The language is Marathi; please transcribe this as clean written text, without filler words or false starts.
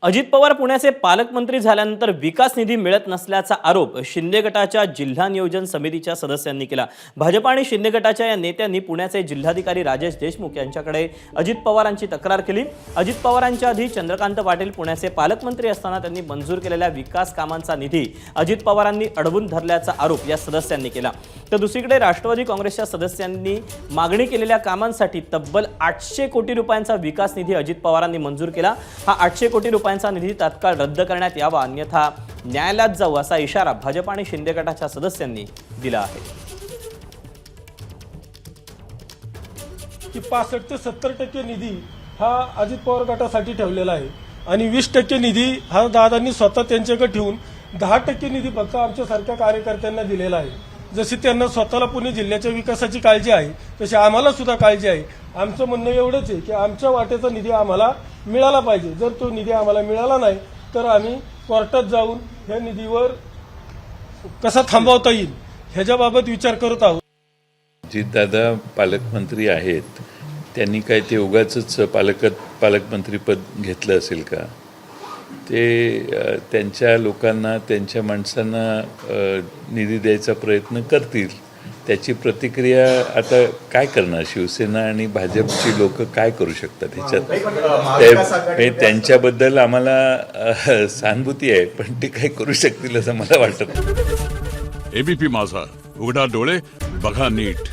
अजित पवार पुण्याचे पालकमंत्री झाल्यानंतर विकास निधी मिळत नसल्याचा आरोप शिंदे गटाच्या जिल्हा नियोजन समितीच्या सदस्यांनी केला। भाजप आणि शिंदे गटाच्या या नेत्यांनी पुण्याचे जिल्हाधिकारी राजेश देशमुख यांच्याकडे अजित पवारांची तक्रार केली। अजित पवारांच्या आधी चंद्रकांत पाटील पुण्याचे पालकमंत्री असताना त्यांनी मंजूर केलेल्या विकास कामांचा निधी अजित पवारांनी अडवून धरल्याचा आरोप या सदस्यांनी केला। तर दुसरीकडे राष्ट्रवादी काँग्रेसच्या सदस्यांनी मागणी केलेल्या कामांसाठी तब्बल 800 कोटी रुपयांचा विकास निधी अजित पवारांनी मंजूर केला। हा 800 कोटी रुपयांचा निधी तात्काळ रद्द करण्यात यावा, अन्यथा न्यायालयात जाऊ असा इशारा भाजप आणि शिंदे गटाच्या सदस्यांनी दिला आहे। की 65 ते 70% निधी हा अजित पवार गटासाठी ठेवलेला आहे आणि 20% निधी हा दादांनी स्वतः त्यांच्याकडे ठेवून 10% निधी फक्त आमच्यासारख्या कार्यकर्त्यांना दिलेला आहे। जशी त्यांना स्वतःला पुणे जिल्ह्याच्या विकासाची काळजी आहे तशी आम्हाला सुद्धा काळजी आहे। आमचं म्हणणं एवढंच आहे की आमच्या वाटेचा निधी आम्हाला मिळाला पाहिजे। जर तो निधी आम्हाला मिळाला नाही तर आम्ही कोर्टात जाऊन या निधीवर कसा थांबवता येईल ह्याच्याबाबत विचार करत आहोत। अजितदादा पालकमंत्री आहेत, त्यांनी काय ते उगाचच पालकमंत्रीपद घेतलं असेल का? ते त्यांच्या लोकांना, त्यांच्या माणसांना निधी द्यायचा प्रयत्न करतील। त्याची प्रतिक्रिया आता काय करणार? शिवसेना आणि भाजपची लोक काय करू शकतात ह्याच्यात? त्यांच्याबद्दल आम्हाला सहानुभूती आहे, पण ते काय करू शकतील असं मला वाटत नाही। एबीपी माझा, उघडा डोळे बघा नीट।